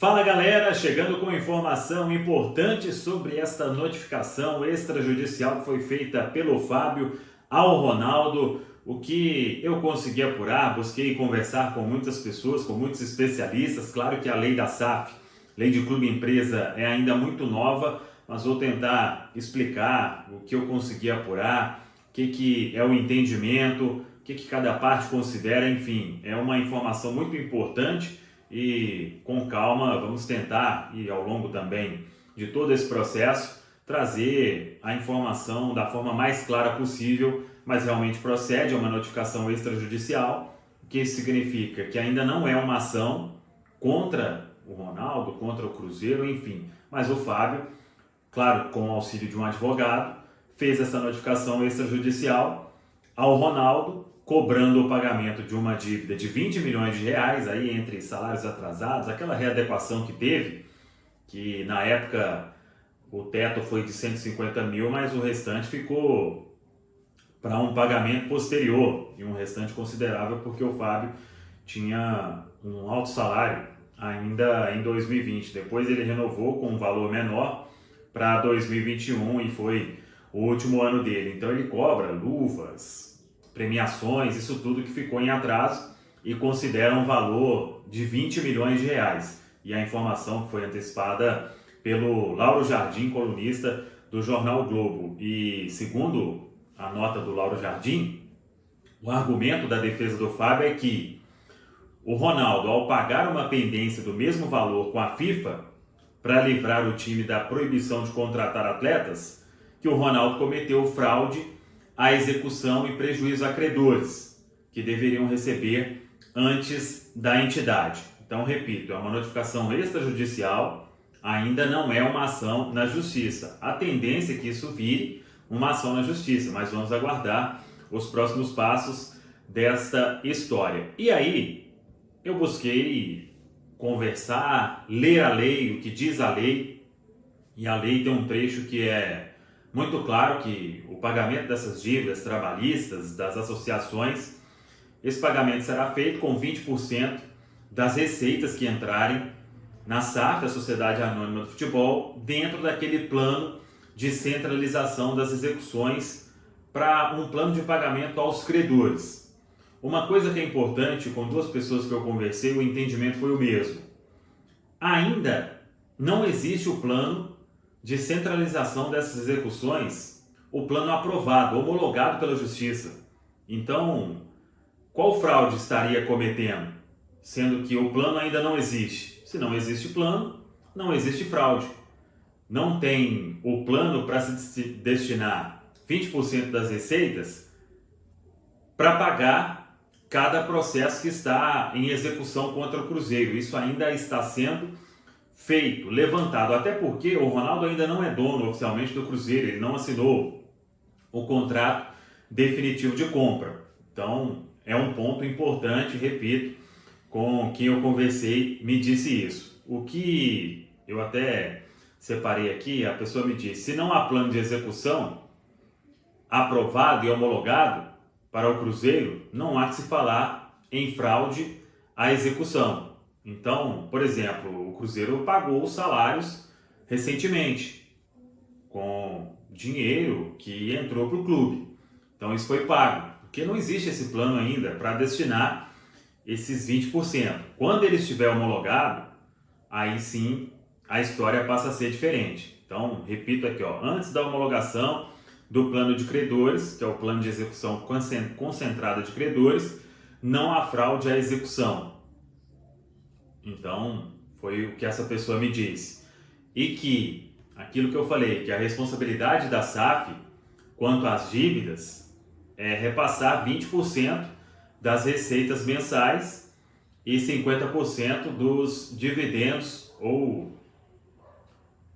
Fala galera, chegando com informação importante sobre esta notificação extrajudicial que foi feita pelo Fábio ao Ronaldo. O que eu consegui apurar, busquei conversar com muitas pessoas, com muitos especialistas. Claro que a lei da SAF, lei de clube e empresa, é ainda muito nova, mas vou tentar explicar o que eu consegui apurar, o que é o entendimento, o que cada parte considera, enfim, é uma informação muito importante. E com calma vamos tentar, e ao longo também de todo esse processo, trazer a informação da forma mais clara possível, mas realmente procede a uma notificação extrajudicial, o que isso significa que ainda não é uma ação contra o Ronaldo, contra o Cruzeiro, enfim, mas o Fábio, claro, com o auxílio de um advogado, fez essa notificação extrajudicial ao Ronaldo, cobrando o pagamento de uma dívida de 20 milhões de reais, aí entre salários atrasados, aquela readequação que teve, que na época o teto foi de 150 mil, mas o restante ficou para um pagamento posterior, e um restante considerável porque o Fábio tinha um alto salário ainda em 2020. Depois ele renovou com um valor menor para 2021 e foi o último ano dele. Então ele cobra luvas, premiações, isso tudo que ficou em atraso e considera um valor de 20 milhões de reais. E a informação foi antecipada pelo Lauro Jardim, colunista do Jornal o Globo. E segundo a nota do Lauro Jardim, o argumento da defesa do Fábio é que o Ronaldo, ao pagar uma pendência do mesmo valor com a FIFA para livrar o time da proibição de contratar atletas, que o Ronaldo cometeu fraude à execução e prejuízo a credores, que deveriam receber antes da entidade. Então, repito, é uma notificação extrajudicial, ainda não é uma ação na justiça. A tendência é que isso vire uma ação na justiça, mas vamos aguardar os próximos passos desta história. E aí, eu busquei conversar, ler a lei, o que diz a lei, e a lei tem um trecho que é muito claro que o pagamento dessas dívidas trabalhistas, das associações, esse pagamento será feito com 20% das receitas que entrarem na SAF, a Sociedade Anônima do Futebol, dentro daquele plano de centralização das execuções para um plano de pagamento aos credores. Uma coisa que é importante, com duas pessoas que eu conversei, o entendimento foi o mesmo. Ainda não existe o plano de centralização dessas execuções, o plano aprovado, homologado pela Justiça. Então, qual fraude estaria cometendo? Sendo que o plano ainda não existe. Se não existe plano, não existe fraude. Não tem o plano para se destinar 20% das receitas para pagar cada processo que está em execução contra o Cruzeiro. Isso ainda está sendo feito, levantado, até porque o Ronaldo ainda não é dono oficialmente do Cruzeiro, ele não assinou o contrato definitivo de compra. Então, é um ponto importante, repito, com quem eu conversei me disse isso. O que eu até separei aqui, a pessoa me disse, se não há plano de execução aprovado e homologado para o Cruzeiro, não há que se falar em fraude à execução. Então, por exemplo, o Cruzeiro pagou os salários recentemente, com dinheiro que entrou para o clube. Então isso foi pago, porque não existe esse plano ainda para destinar esses 20%. Quando ele estiver homologado, aí sim a história passa a ser diferente. Então, repito aqui, antes da homologação do plano de credores, que é o plano de execução concentrada de credores, não há fraude à execução. Então, foi o que essa pessoa me disse. E que, aquilo que eu falei, que a responsabilidade da SAF, quanto às dívidas, é repassar 20% das receitas mensais e 50% dos dividendos ou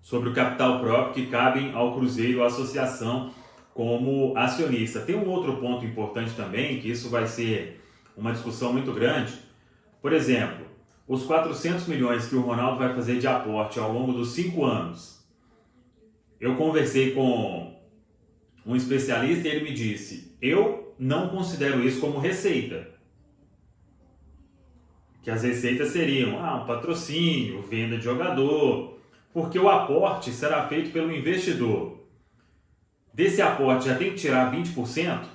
sobre o capital próprio que cabem ao Cruzeiro ou à associação como acionista. Tem um outro ponto importante também, que isso vai ser uma discussão muito grande. Por exemplo, os 400 milhões que o Ronaldo vai fazer de aporte ao longo dos 5 anos. Eu conversei com um especialista e ele me disse, eu não considero isso como receita. que as receitas seriam um patrocínio, venda de jogador, porque o aporte será feito pelo investidor. Desse aporte já tem que tirar 20%,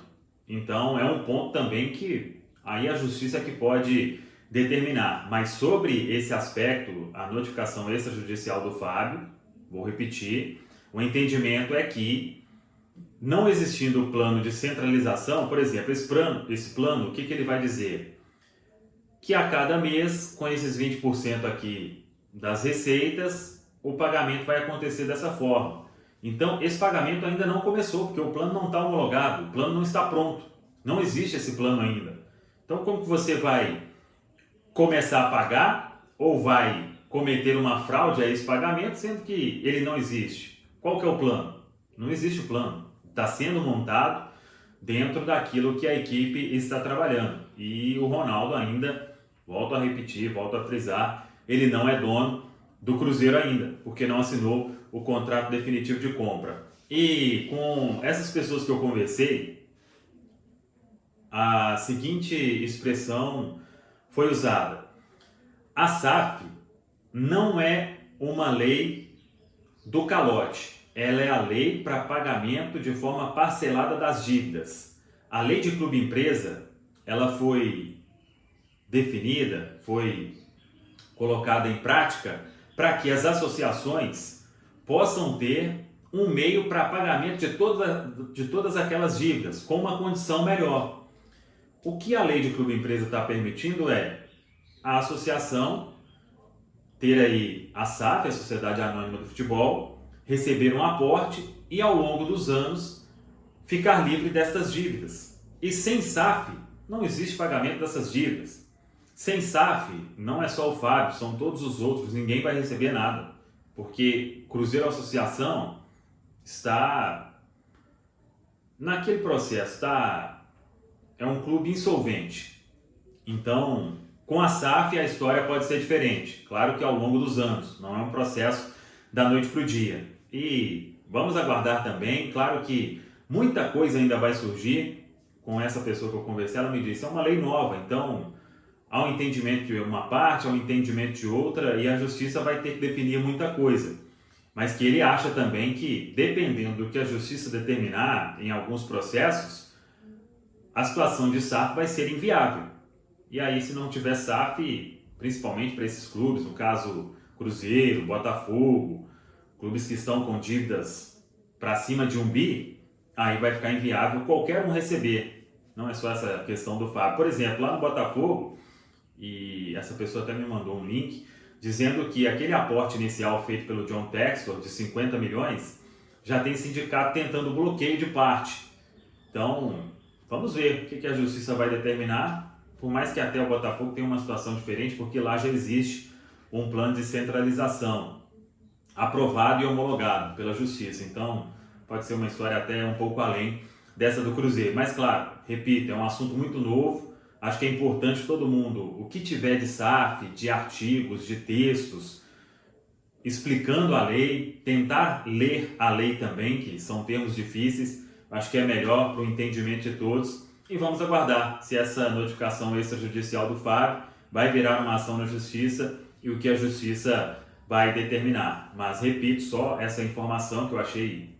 então é um ponto também que aí a justiça que pode determinar. Mas sobre esse aspecto, a notificação extrajudicial do Fábio, vou repetir, o entendimento é que, não existindo o plano de centralização, por exemplo, esse plano, o que ele vai dizer? Que a cada mês, com esses 20% aqui das receitas, o pagamento vai acontecer dessa forma. Então, esse pagamento ainda não começou, porque o plano não está homologado, o plano não está pronto, não existe esse plano ainda. Então, como que você vai começar a pagar ou vai cometer uma fraude a esse pagamento, sendo que ele não existe? Qual que é o plano? Não existe o plano. Está sendo montado dentro daquilo que a equipe está trabalhando. E o Ronaldo ainda, volto a repetir, volto a frisar, ele não é dono do Cruzeiro ainda, porque não assinou o contrato definitivo de compra. E com essas pessoas que eu conversei, a seguinte expressão foi usada: a SAF não é uma lei do calote, ela é a lei para pagamento de forma parcelada das dívidas. A lei de clube-empresa, ela foi definida, foi colocada em prática para que as associações possam ter um meio para pagamento de todas aquelas dívidas, com uma condição melhor. O que a lei de clube-empresa está permitindo é a associação ter aí a SAF, a Sociedade Anônima do Futebol, receber um aporte e ao longo dos anos ficar livre destas dívidas. E sem SAF não existe pagamento dessas dívidas. Sem SAF não é só o Fábio, são todos os outros, ninguém vai receber nada, porque Cruzeiro Associação está naquele processo, é um clube insolvente. Então, com a SAF a história pode ser diferente, claro que ao longo dos anos, não é um processo da noite para o dia. E vamos aguardar também, claro que muita coisa ainda vai surgir. Com essa pessoa que eu conversei, ela me disse, é uma lei nova, então há um entendimento de uma parte, há um entendimento de outra, e a justiça vai ter que definir muita coisa. Mas que ele acha também que, dependendo do que a justiça determinar em alguns processos, a situação de SAF vai ser inviável. E aí, se não tiver SAF, principalmente para esses clubes, no caso Cruzeiro, Botafogo, clubes que estão com dívidas para cima de 1 bi, aí vai ficar inviável qualquer um receber. Não é só essa questão do Fábio. Por exemplo, lá no Botafogo, e essa pessoa até me mandou um link, dizendo que aquele aporte inicial feito pelo John Textor, de 50 milhões, já tem sindicato tentando bloqueio de parte. Então, vamos ver o que a justiça vai determinar, por mais que até o Botafogo tenha uma situação diferente, porque lá já existe um plano de centralização aprovado e homologado pela justiça. Então, pode ser uma história até um pouco além dessa do Cruzeiro. Mas, claro, repito, é um assunto muito novo. Acho que é importante todo mundo, o que tiver de SAF, de artigos, de textos, explicando a lei, tentar ler a lei também, que são termos difíceis, acho que é melhor para o entendimento de todos. E vamos aguardar se essa notificação extrajudicial do Fábio vai virar uma ação na justiça e o que a justiça vai determinar. Mas repito só essa informação que eu achei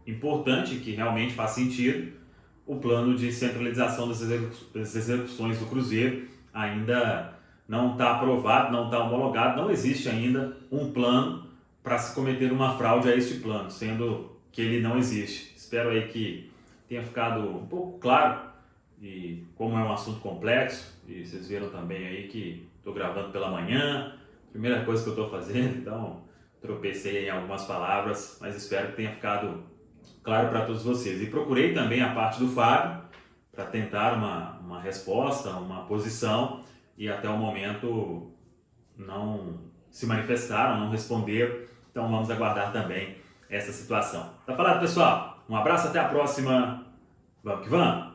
importante, que realmente faz sentido. O plano de centralização das execuções do Cruzeiro ainda não está aprovado, não está homologado, não existe ainda um plano para se cometer uma fraude a este plano, sendo que ele não existe. Espero aí que tenha ficado um pouco claro, e como é um assunto complexo, e vocês viram também aí que estou gravando pela manhã, primeira coisa que eu estou fazendo, então tropecei em algumas palavras, mas espero que tenha ficado claro para todos vocês. E procurei também a parte do Fábio para tentar uma resposta, uma posição, e até o momento não se manifestaram, não responderam, então vamos aguardar também essa situação. Tá falado, pessoal? Um abraço, até a próxima, vamos que vamos!